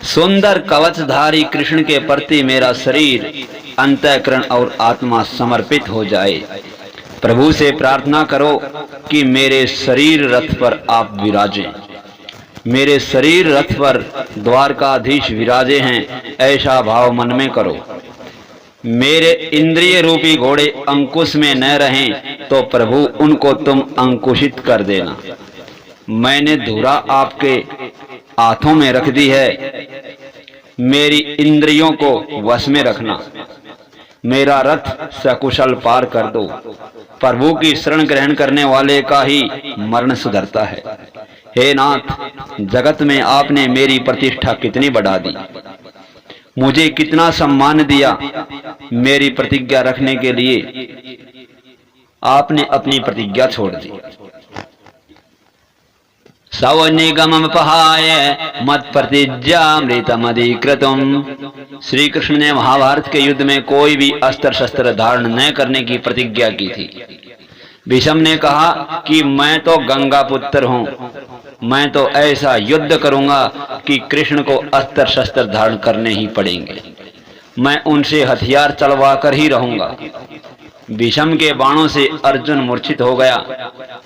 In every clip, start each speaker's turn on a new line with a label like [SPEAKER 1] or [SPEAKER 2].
[SPEAKER 1] सुंदर कवचधारी कृष्ण के प्रति मेरा शरीर, अंतःकरण और आत्मा समर्पित हो जाए। प्रभु से प्रार्थना करो कि मेरे शरीर रथ पर आप विराजें। मेरे शरीर रथ पर द्वारकाधीश विराजे हैं, ऐसा भाव मन में करो। मेरे इंद्रिय रूपी घोड़े अंकुश में न रहें तो प्रभु उनको तुम अंकुशित कर देना। मैंने धुरा आपके हाथों में रख दी है, मेरी इंद्रियों को वश में रखना। मेरा रथ सकुशल पार कर दो। प्रभु की शरण ग्रहण करने वाले का ही मरण सुधरता है। हे नाथ, जगत में आपने मेरी प्रतिष्ठा कितनी बढ़ा दी, मुझे कितना सम्मान दिया। मेरी प्रतिज्ञा रखने के लिए आपने अपनी प्रतिज्ञा छोड़ दी। सवनिगमपहाय मत प्रतिज्ञामृतमधिकृतम्। श्री कृष्ण ने महाभारत के युद्ध में कोई भी अस्त्र शस्त्र धारण न करने की प्रतिज्ञा की थी। भीष्म ने कहा कि मैं तो गंगा पुत्र हूँ, मैं तो ऐसा युद्ध करूंगा कि कृष्ण को अस्त्र शस्त्र धारण करने ही पड़ेंगे। मैं उनसे हथियार चलवा कर ही रहूंगा। भीष्म के बाणों से अर्जुन मूर्छित हो गया,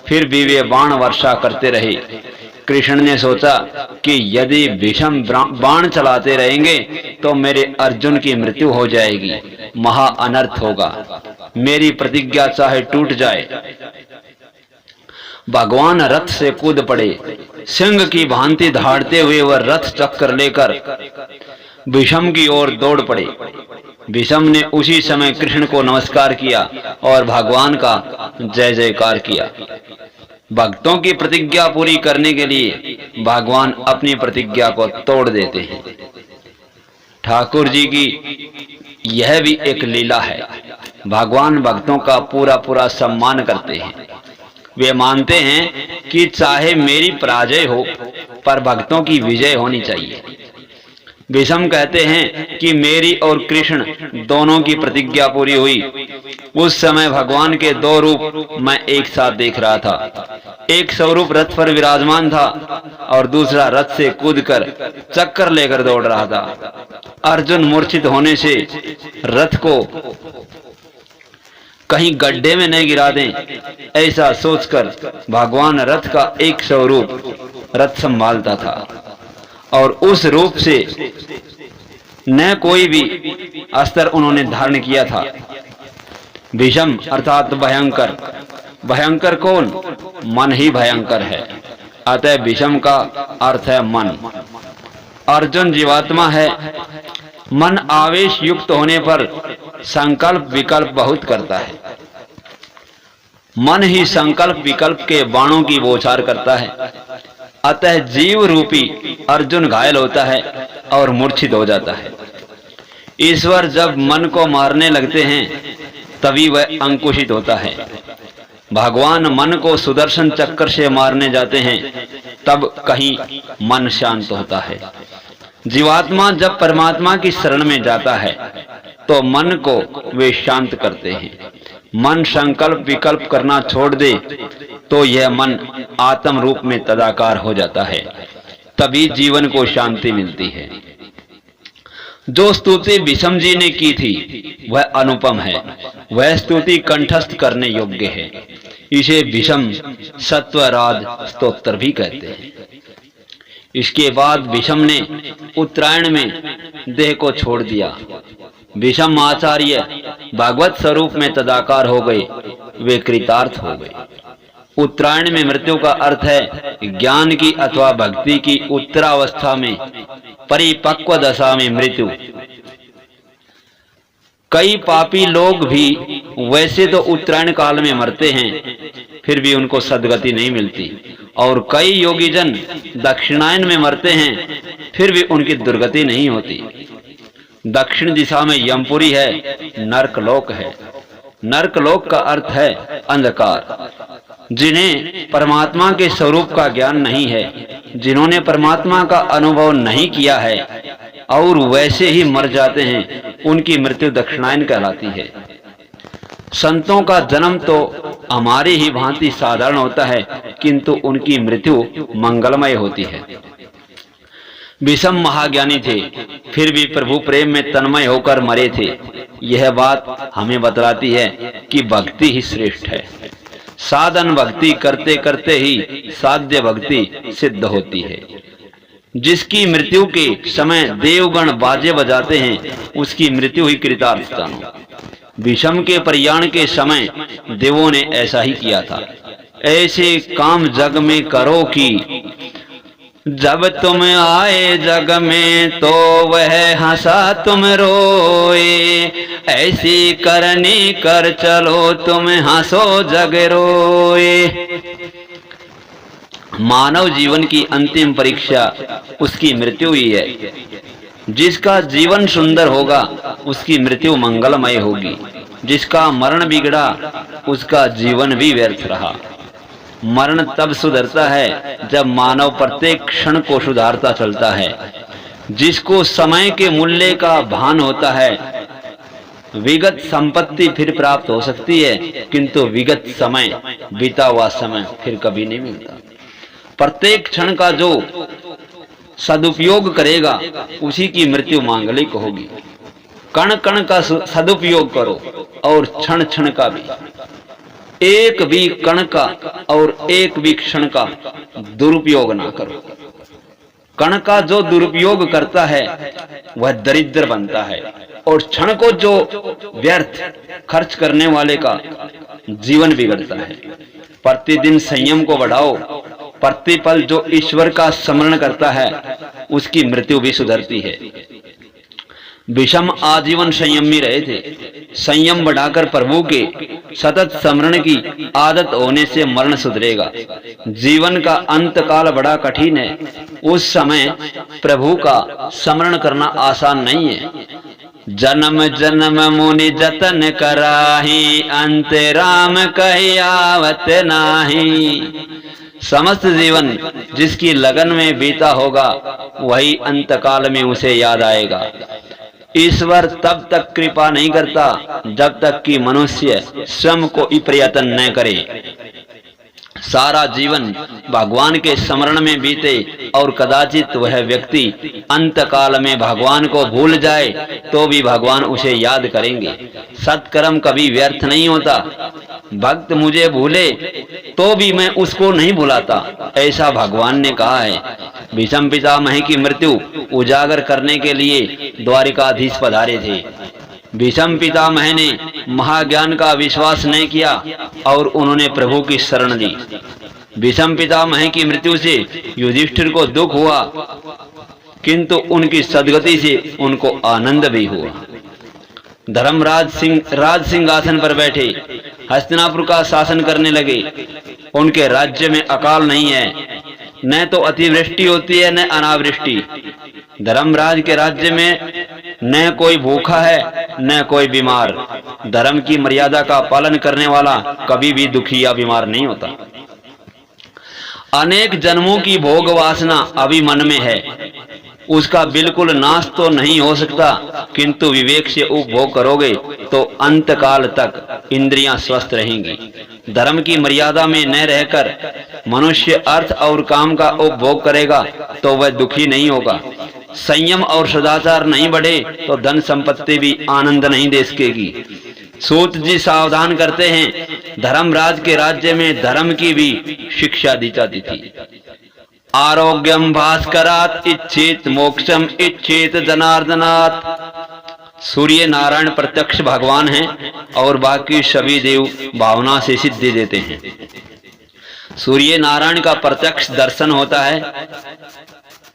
[SPEAKER 1] फिर भी वे बाण वर्षा करते रहे। कृष्ण ने सोचा कि यदि भीष्म बाण चलाते रहेंगे तो मेरे अर्जुन की मृत्यु हो जाएगी, महा अनर्थ होगा। मेरी प्रतिज्ञा चाहे टूट जाए। भगवान रथ से कूद पड़े। सिंह की भांति दहाड़ते हुए वह रथ चक्कर लेकर भीष्म की ओर दौड़ पड़े। भीष्म ने उसी समय कृष्ण को नमस्कार किया और भगवान का जय जयकार किया। भक्तों की प्रतिज्ञा पूरी करने के लिए भगवान अपनी प्रतिज्ञा को तोड़ देते हैं। ठाकुर जी की यह भी एक लीला है। भगवान भक्तों का पूरा पूरा सम्मान करते हैं। वे मानते हैं कि चाहे मेरी पराजय हो पर भक्तों की विजय होनी चाहिए। भीष्म कहते हैं कि मेरी और कृष्ण दोनों की प्रतिज्ञा पूरी हुई। उस समय भगवान के दो रूप मैं एक साथ देख रहा था। एक स्वरूप रथ पर विराजमान था और दूसरा रथ से कूदकर चक्कर लेकर दौड़ रहा था। अर्जुन मूर्छित होने से रथ को कहीं गड्ढे में न गिरा दें, ऐसा सोचकर भगवान रथ का एक स्वरूप रथ संभालता था और उस रूप से न कोई भी अस्त्र उन्होंने धारण किया था। भीष्म अर्थात भयंकर। भयंकर कौन? मन ही भयंकर है। अतः भीष्म का अर्थ है मन। अर्जुन जीवात्मा है। मन आवेश युक्त होने पर संकल्प विकल्प बहुत करता है। मन ही संकल्प विकल्प के बाणों की बौछार करता है। अतः जीव रूपी अर्जुन घायल होता है और मूर्छित हो जाता है। ईश्वर जब मन को मारने लगते हैं तभी वह अंकुशित होता है। भगवान मन को सुदर्शन चक्कर से मारने जाते हैं तब कहीं मन शांत होता है। जीवात्मा जब परमात्मा की शरण में जाता है तो मन को वे शांत करते हैं। मन संकल्प विकल्प करना छोड़ दे तो यह मन आत्म रूप में तदाकार हो जाता है। तभी जीवन को शांति मिलती है। जो स्तुति भीष्म जी ने की थी वह अनुपम है। वह स्तुति कंठस्थ करने योग्य है। इसे भीष्म सत्वराज स्तोत्र भी कहते हैं। इसके बाद भीष्म ने उत्तरायण में देह को छोड़ दिया। भीष्म आचार्य भागवत स्वरूप में तदाकार हो गए। वे कृतार्थ हो गए। उत्तरायण में मृत्यु का अर्थ है ज्ञान की अथवा भक्ति की उत्तरावस्था में परिपक्व दशा में मृत्यु। कई पापी लोग भी वैसे तो उत्तरायण काल में मरते हैं, फिर भी उनको सद्गति नहीं मिलती। और कई योगी जन दक्षिणायन में मरते हैं, फिर भी उनकी दुर्गति नहीं होती। दक्षिण दिशा में यमपुरी है, नरकलोक है। नरकलोक का अर्थ है अंधकार। जिन्हें परमात्मा के स्वरूप का ज्ञान नहीं है, जिन्होंने परमात्मा का अनुभव नहीं किया है और वैसे ही मर जाते हैं, उनकी मृत्यु दक्षिणायन कहलाती है। संतों का जन्म तो हमारी ही भांति साधारण होता है, किंतु उनकी मृत्यु मंगलमय होती है। भीष्म महाज्ञानी थे, फिर भी प्रभु प्रेम में तन्मय होकर मरे थे। यह बात हमें बतलाती है कि भक्ति ही श्रेष्ठ है। साधन भक्ति करते करते ही साध्य भक्ति सिद्ध होती है। जिसकी मृत्यु के समय देवगण बाजे बजाते हैं, उसकी मृत्यु ही कृतार्थ जानो। भीष्म के प्रयाण के समय देवों ने ऐसा ही किया था। ऐसे काम जग में करो कि जब तुम आए जग में तो वह हंसा तुम रोए। ऐसी करनी कर चलो तुम हंसो जग रोए। मानव जीवन की अंतिम परीक्षा उसकी मृत्यु ही है। जिसका जीवन सुंदर होगा उसकी मृत्यु मंगलमय होगी। जिसका मरण बिगड़ा उसका जीवन भी व्यर्थ रहा। मरण तब सुधरता है जब मानव प्रत्येक क्षण को सुधारता चलता है। जिसको समय के मूल्य का भान होता है, विगत संपत्ति फिर प्राप्त हो सकती है, किंतु विगत समय, बीता हुआ समय फिर कभी नहीं मिलता। प्रत्येक क्षण का जो सदुपयोग करेगा उसी की मृत्यु मांगलिक होगी। कण कण का सदुपयोग करो और क्षण क्षण का भी। एक भी कण का और एक भी क्षण का दुरुपयोग ना करो। कण का जो दुरुपयोग करता है वह दरिद्र बनता है, और क्षण को जो व्यर्थ खर्च करने वाले का जीवन बिगड़ता है। प्रतिदिन संयम को बढ़ाओ। प्रतिपल जो ईश्वर का स्मरण करता है उसकी मृत्यु भी सुधरती है। भीष्म आजीवन संयमी रहे थे। संयम बढ़ाकर प्रभु के सतत स्मरण की आदत होने से मरण सुधरेगा। जीवन का अंत काल बड़ा कठिन है। उस समय प्रभु का स्मरण करना आसान नहीं है। जन्म जन्म मुनि जतन कराही, अंत राम कहि आवत नाही। समस्त जीवन जिसकी लगन में बीता होगा वही अंत काल में उसे याद आएगा। ईश्वर तब तक कृपा नहीं करता जब तक कि मनुष्य स्वयं को प्रयत्न न करे। सारा जीवन भगवान के स्मरण में बीते और कदाचित वह व्यक्ति अंत काल में भगवान को भूल जाए तो भी भगवान उसे याद करेंगे। सत्कर्म कभी व्यर्थ नहीं होता। भक्त मुझे भूले तो भी मैं उसको नहीं भुलाता, ऐसा भगवान ने कहा है। भीष्म पितामह की मृत्यु उजागर करने के लिए द्वारिकाधीश पधारे थे। भीष्म पितामह ने महाज्ञान का विश्वास नहीं किया और उन्होंने प्रभु की शरण ली। भीष्म पितामह की मृत्यु से युधिष्ठिर को दुख हुआ, किंतु उनकी सद्गति से उनको आनंद भी हुआ। धर्मराज राज सिंहासन पर बैठे हस्तिनापुर का शासन करने लगे। उनके राज्य में अकाल नहीं है, न तो अतिवृष्टि होती है न अनावृष्टि। धर्मराज के राज्य में न कोई भूखा है न कोई बीमार। धर्म की मर्यादा का पालन करने वाला कभी भी दुखी या बीमार नहीं होता। अनेक जन्मों की भोग वासना अभी मन में है, उसका बिल्कुल नाश तो नहीं हो सकता, किंतु विवेक से उपभोग करोगे तो अंत काल तक इंद्रियां स्वस्थ रहेंगी। धर्म की मर्यादा में न रहकर मनुष्य अर्थ और काम का उपभोग करेगा तो वह दुखी नहीं होगा। संयम और सदाचार नहीं बढ़े तो धन संपत्ति भी आनंद नहीं दे सकेगी। सूत जी सावधान करते हैं, धर्मराज के राज्य में धर्म की भी शिक्षा दी जाती थी। आरोग्यम भास्करात इच्छेत मोक्षम इच्छेत जनार्दनात्। सूर्य नारायण प्रत्यक्ष भगवान हैं और बाकी सभी देव भावना से सिद्धि देते हैं। सूर्य नारायण का प्रत्यक्ष दर्शन होता है।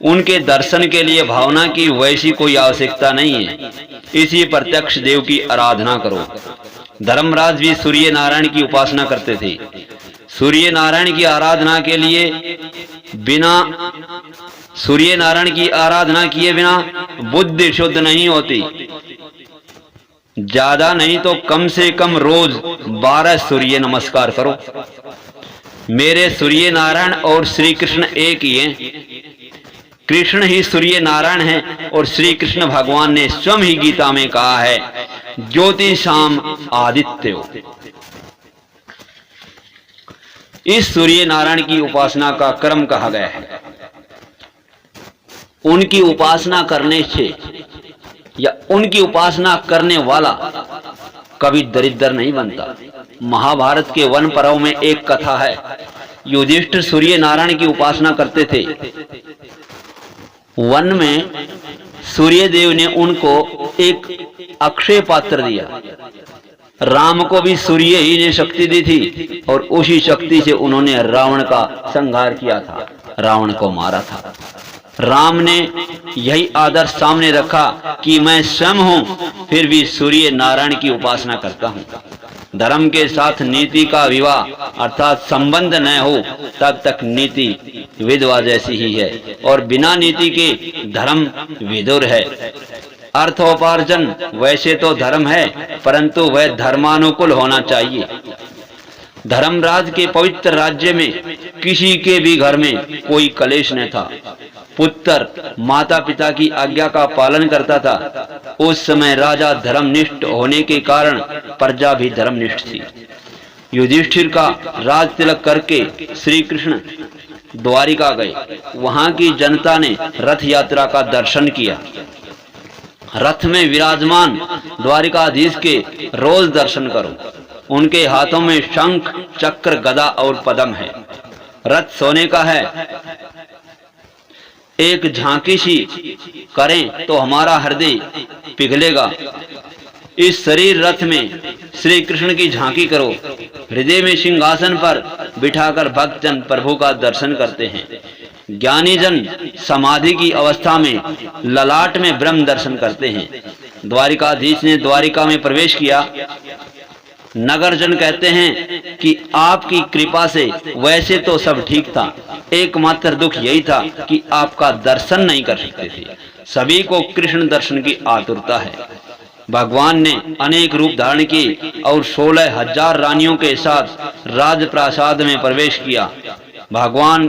[SPEAKER 1] उनके दर्शन के लिए भावना की वैसी कोई आवश्यकता नहीं है। इसी प्रत्यक्ष देव की आराधना करो। धर्मराज भी सूर्य नारायण की उपासना करते थे। सूर्य नारायण की आराधना के लिए बिना सूर्य नारायण की आराधना किए बिना बुद्धि शुद्ध नहीं होती। ज्यादा नहीं तो कम से कम रोज 12 सूर्य नमस्कार करो। मेरे सूर्य नारायण और श्री कृष्ण एक ही हैं। कृष्ण ही सूर्य नारायण है और श्री कृष्ण भगवान ने स्वयं ही गीता में कहा है, ज्योतिषाम आदित्यो। इस सूर्य नारायण की उपासना का क्रम कहा गया है। उनकी उपासना करने से या उनकी उपासना करने वाला कभी दरिद्र नहीं बनता। महाभारत के वन पर्व में एक कथा है। युधिष्ठिर सूर्य नारायण की उपासना करते थे। वन में सूर्य देव ने उनको एक अक्षय पात्र दिया। राम को भी सूर्य ही ने शक्ति दी थी और उसी शक्ति से उन्होंने रावण का संहार किया था, रावण को मारा था। राम ने यही आदर्श सामने रखा कि मैं स्वयं हूं, फिर भी सूर्य नारायण की उपासना करता हूं। धर्म के साथ नीति का विवाह अर्थात संबंध न हो तब तक नीति विधवा जैसी ही है और बिना नीति के धर्म विधुर है। अर्थोपार्जन वैसे तो धर्म है, परंतु वह धर्मानुकूल होना चाहिए। धर्मराज के पवित्र राज्य में किसी के भी घर में कोई कलेश न था। पुत्र माता पिता की आज्ञा का पालन करता था। उस समय राजा धर्मनिष्ठ होने के कारण प्रजा भी धर्मनिष्ठ थी। युधिष्ठिर का राज तिलक करके श्री कृष्ण द्वारिका गए। वहां की जनता ने रथ यात्रा का दर्शन किया। रथ में विराजमान द्वारिकाधीश के रोज दर्शन करो। उनके हाथों में शंख चक्र गदा और पद्म है। रथ सोने का है। एक झांकी सी करें तो हमारा हृदय पिघलेगा। इस शरीर रथ में श्री कृष्ण की झांकी करो। हृदय में सिंहासन पर बिठाकर भक्तजन प्रभु का दर्शन करते हैं। ज्ञानी जन समाधि की अवस्था में ललाट में ब्रह्म दर्शन करते हैं। द्वारिकाधीश ने द्वारिका में प्रवेश किया। नगर जन कहते हैं कि आपकी कृपा से वैसे तो सब ठीक था, एकमात्र दुख यही था कि आपका दर्शन नहीं कर सकते थे। सभी को कृष्ण दर्शन की आतुरता है। भगवान ने अनेक रूप धारण किए और 16,000 रानियों के साथ राजप्रासाद में प्रवेश किया। भगवान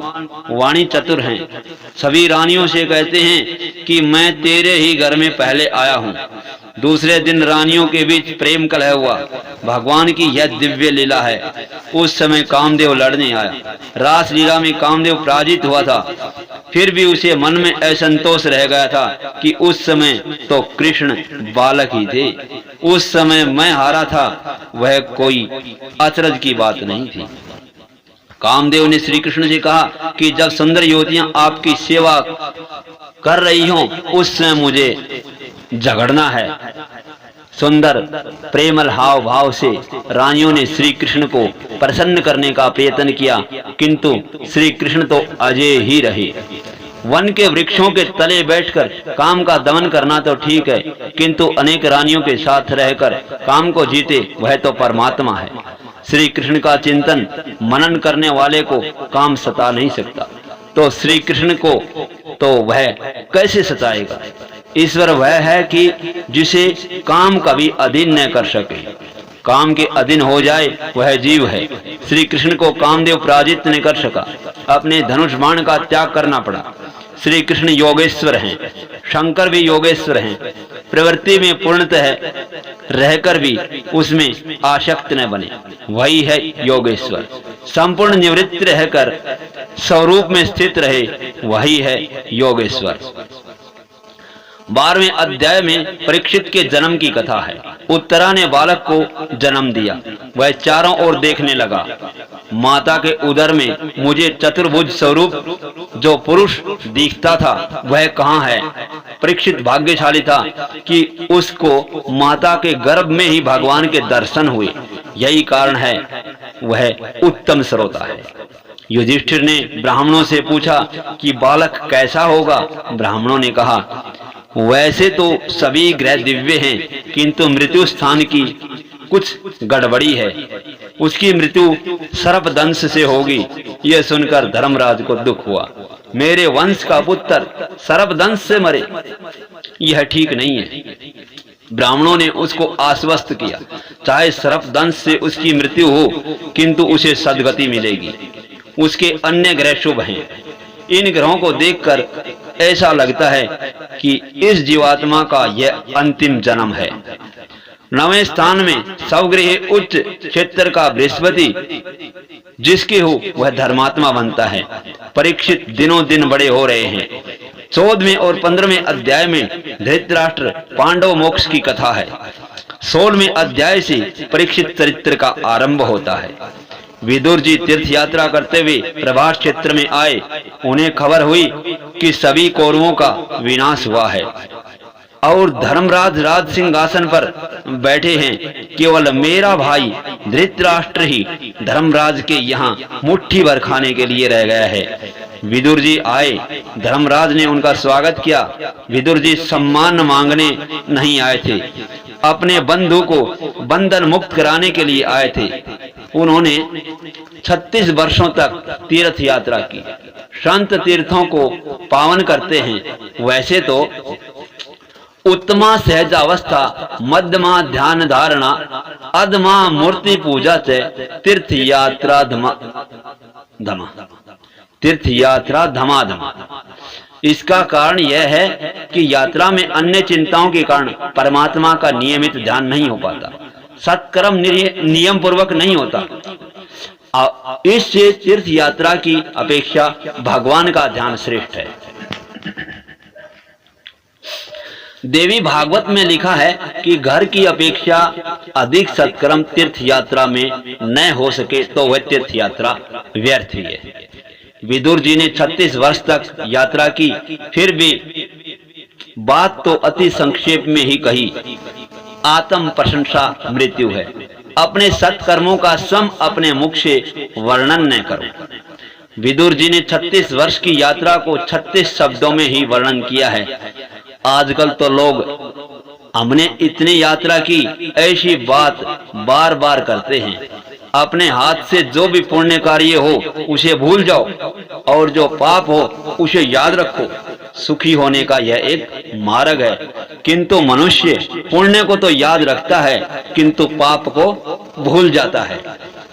[SPEAKER 1] वाणी चतुर हैं। सभी रानियों से कहते हैं कि मैं तेरे ही घर में पहले आया हूँ। दूसरे दिन रानियों के बीच प्रेम कलह हुआ। भगवान की यह दिव्य लीला है। उस समय कामदेव लड़ने आया। रास लीला में कामदेव पराजित हुआ था, फिर भी उसे मन में असंतोष रह गया था कि उस समय तो कृष्ण बालक ही थे। उस समय मैं हारा था, वह कोई अचरज की बात नहीं थी। कामदेव ने श्री कृष्ण से कहा कि जब सुंदर युवतियां आपकी सेवा कर रही हों, उस समय मुझे झगड़ना है। सुंदर प्रेमल हाव भाव से रानियों ने श्री कृष्ण को प्रसन्न करने का प्रयत्न किया, किंतु श्री कृष्ण तो अजय ही रहे। वन के वृक्षों के तले बैठकर काम का दमन करना तो ठीक है, किंतु अनेक रानियों के साथ रहकर काम को जीते वह तो परमात्मा है। श्री कृष्ण का चिंतन मनन करने वाले को काम सता नहीं सकता, तो श्री कृष्ण को तो वह कैसे सताएगा। ईश्वर वह है कि जिसे काम कभी अधीन न कर सके। काम के अधीन हो जाए वह जीव है। श्री कृष्ण को कामदेव पराजित नहीं कर सका। अपने धनुष बाण का त्याग करना पड़ा। श्री कृष्ण योगेश्वर हैं, शंकर भी योगेश्वर हैं। प्रवृत्ति में पूर्णतः रहकर भी उसमें आसक्त न बने, वही है योगेश्वर। संपूर्ण निवृत्त रहकर स्वरूप में स्थित रहे, वही है योगेश्वर। 12वें अध्याय में परीक्षित के जन्म की कथा है। उत्तरा ने बालक को जन्म दिया। वह चारों ओर देखने लगा। माता के उदर में मुझे चतुर्भुज स्वरूप जो पुरुष दिखता था वह कहाँ है। परीक्षित भाग्यशाली था कि उसको माता के गर्भ में ही भगवान के दर्शन हुए। यही कारण है वह उत्तम श्रोता है। युधिष्ठिर ने ब्राह्मणों से पूछा कि बालक कैसा होगा। ब्राह्मणों ने कहा, वैसे तो सभी ग्रह दिव्य हैं, किंतु मृत्यु स्थान की कुछ गड़बड़ी है। उसकी मृत्यु सर्पदंश से होगी। यह सुनकर धर्मराज को दुख हुआ। मेरे वंश का पुत्र सर्पदंश से मरे, यह ठीक नहीं है। ब्राह्मणों ने उसको आश्वस्त किया, चाहे सर्पदंश से उसकी मृत्यु हो, किंतु उसे सद्गति मिलेगी। उसके अन्य ग्रह शुभ हैं। इन ग्रहों को देखकर ऐसा लगता है कि इस जीवात्मा का यह अंतिम जन्म है। 9वें स्थान में सवग्रह उच्च क्षेत्र का बृहस्पति जिसके हो वह धर्मात्मा बनता है। परीक्षित दिनों दिन बड़े हो रहे हैं। 14वें और 15वें अध्याय में धृतराष्ट्र पांडव मोक्ष की कथा है। 16वें अध्याय से परीक्षित चरित्र का आरंभ होता है। विदुर जी तीर्थ यात्रा करते हुए प्रभास क्षेत्र में आए। उन्हें खबर हुई कि सभी कौरवों का विनाश हुआ है और धर्मराज राज सिंहासन पर बैठे हैं। केवल मेरा भाई धृतराष्ट्र ही धर्मराज के यहाँ मुट्ठी भर खाने के लिए रह गया है। विदुर जी आए, धर्मराज ने उनका स्वागत किया। विदुर जी सम्मान मांगने नहीं आए थे, अपने बंधु को बंधन मुक्त कराने के लिए आए थे। उन्होंने 36 वर्षों तक तीर्थ यात्रा की। संत तीर्थों को पावन करते हैं। वैसे तो उत्तमा सहजावस्था, मध्यमा ध्यान धारणा, अधमा मूर्ति पूजा से तीर्थ यात्रा धमा तीर्थ यात्रा धमाधम। इसका कारण यह है कि यात्रा में अन्य चिंताओं के कारण परमात्मा का नियमित ध्यान नहीं हो पाता, सत्कर्म नियम पूर्वक नहीं होता। इससे तीर्थ यात्रा की अपेक्षा भगवान का ध्यान श्रेष्ठ है। देवी भागवत में लिखा है कि घर की अपेक्षा अधिक सत्कर्म तीर्थ यात्रा में न हो सके तो वह तीर्थ यात्रा व्यर्थ ही है। विदुर जी ने 36 वर्ष तक यात्रा की, फिर भी बात तो अति संक्षेप में ही कही। आत्म प्रशंसा मृत्यु है। अपने सत्कर्मों का सम अपने मुख से वर्णन न करो। विदुर जी ने 36 वर्ष की यात्रा को 36 शब्दों में ही वर्णन किया है। आजकल तो लोग हमने इतनी यात्रा की ऐसी बात बार बार करते हैं। अपने हाथ से जो भी पुण्य कार्य हो उसे भूल जाओ और जो पाप हो उसे याद रखो। सुखी होने का यह एक मार्ग है। किंतु मनुष्य पुण्य को तो याद रखता है किंतु पाप को भूल जाता है।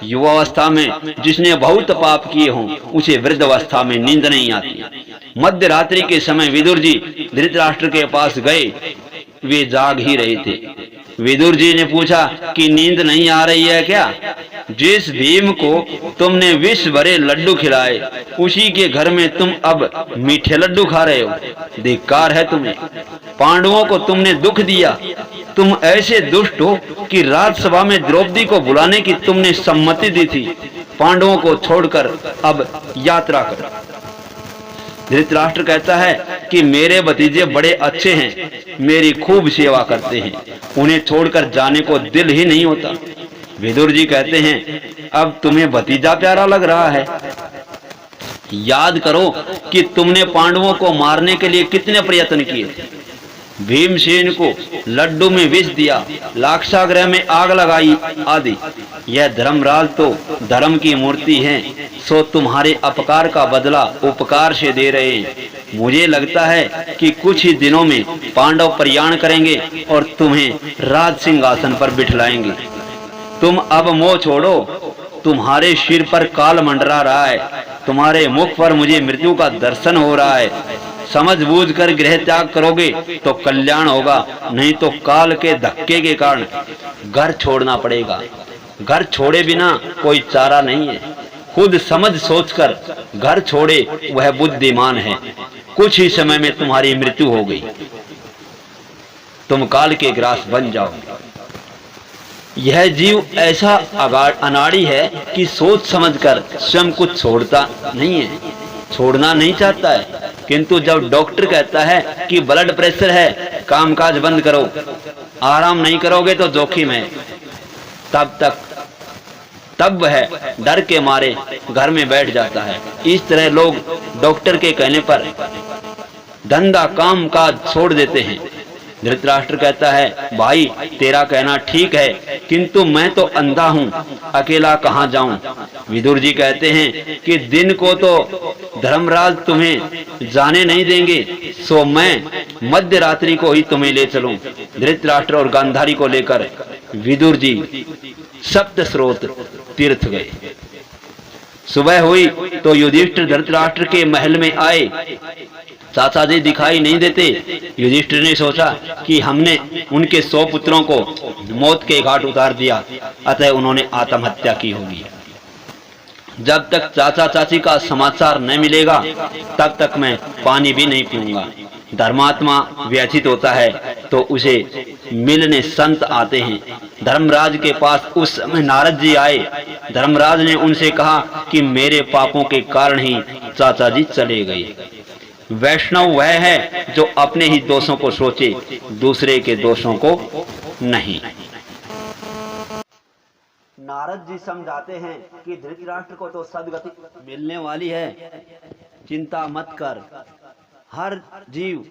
[SPEAKER 1] युवावस्था में जिसने बहुत पाप किए हों उसे वृद्धावस्था में नींद नहीं आती। मध्य रात्रि के समय विदुर जी धृतराष्ट्र के पास गए। वे जाग ही रहे थे। विदुर जी ने पूछा कि नींद नहीं आ रही है क्या? जिस भीम को तुमने विष भरे लड्डू खिलाए उसी के घर में तुम अब मीठे लड्डू खा रहे हो। धिक्कार है तुम्हें। पांडवों को तुमने दुख दिया। तुम ऐसे दुष्ट हो कि राज्यसभा में द्रौपदी को बुलाने की तुमने सम्मति दी थी। पांडवों को छोड़कर अब यात्रा करो। धृतराष्ट्र कहता है कि मेरे भतीजे बड़े अच्छे हैं, मेरी खूब सेवा करते हैं, उन्हें छोड़कर जाने को दिल ही नहीं होता। विदुर जी कहते हैं अब तुम्हें भतीजा प्यारा लग रहा है। याद करो कि तुमने पांडवों को मारने के लिए कितने प्रयत्न किए थे। भीमसेन को लड्डू में विष दिया, लाक्षागृह में आग लगाई आदि। यह धर्मराज तो धर्म की मूर्ति हैं, सो तुम्हारे अपकार का बदला उपकार से दे रहे हैं। मुझे लगता है कि कुछ ही दिनों में पांडव प्रयाण करेंगे और तुम्हें राज सिंहासन पर बिठलाएंगे। तुम अब मोह छोड़ो। तुम्हारे सिर पर काल मंडरा रहा है। तुम्हारे मुख पर मुझे मृत्यु का दर्शन हो रहा है। समझ बूझ कर गृह त्याग करोगे तो कल्याण होगा, नहीं तो काल के धक्के के कारण घर छोड़ना पड़ेगा। घर छोड़े बिना कोई चारा नहीं है। खुद समझ सोचकर घर छोड़े वह बुद्धिमान है। कुछ ही समय में तुम्हारी मृत्यु हो गई। तुम काल के ग्रास बन जाओ। यह जीव ऐसा अनाड़ी है कि सोच समझकर स्वयं कुछ छोड़ता नहीं है, छोड़ना नहीं चाहता है। किंतु जब डॉक्टर कहता है कि ब्लड प्रेशर है, कामकाज बंद करो, आराम नहीं करोगे तो जोखिम है, तब वह डर के मारे घर में बैठ जाता है। इस तरह लोग डॉक्टर के कहने पर धंधा काम काज छोड़ देते हैं। धृतराष्ट्र कहता है भाई तेरा कहना ठीक है, किंतु मैं तो अंधा हूँ, अकेला कहाँ जाऊं। विदुर जी कहते हैं कि दिन को तो धर्मराज तुम्हें जाने नहीं देंगे, सो मैं मध्य रात्रि को ही तुम्हें ले चलूं। धृतराष्ट्र और गांधारी को लेकर विदुर जी सप्त स्रोत तीर्थ गए। सुबह हुई तो युधिष्ठिर धृतराष्ट्र के महल में आए। चाचा जी दिखाई नहीं देते। युधिष्ठिर ने सोचा कि हमने उनके 100 पुत्रों को मौत के घाट उतार दिया, अतः उन्होंने आत्महत्या की होगी। जब तक चाचा चाची का समाचार न मिलेगा तब तक मैं पानी भी नहीं पीऊंगा। धर्मात्मा व्यथित होता है तो उसे मिलने संत आते हैं। धर्मराज के पास उस समय नारद जी आए। धर्मराज ने उनसे कहा कि मेरे पापों के कारण ही चाचा जी चले गए। वैष्णव वह है जो अपने ही दोषों को सोचे, दूसरे के दोषों को नहीं। नारद जी समझाते हैं कि धृतराष्ट्र को तो सदगति मिलने वाली है, चिंता मत कर। हर जीव,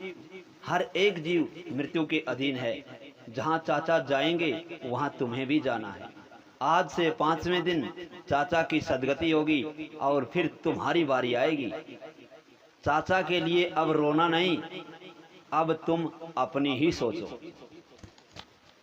[SPEAKER 1] हर एक जीव मृत्यु के अधीन है। जहां चाचा जाएंगे वहां तुम्हें भी जाना है। आज से 5वें दिन चाचा की सदगति होगी और फिर तुम्हारी बारी आएगी। चाचा के लिए अब रोना नहीं, अब तुम अपनी ही सोचो।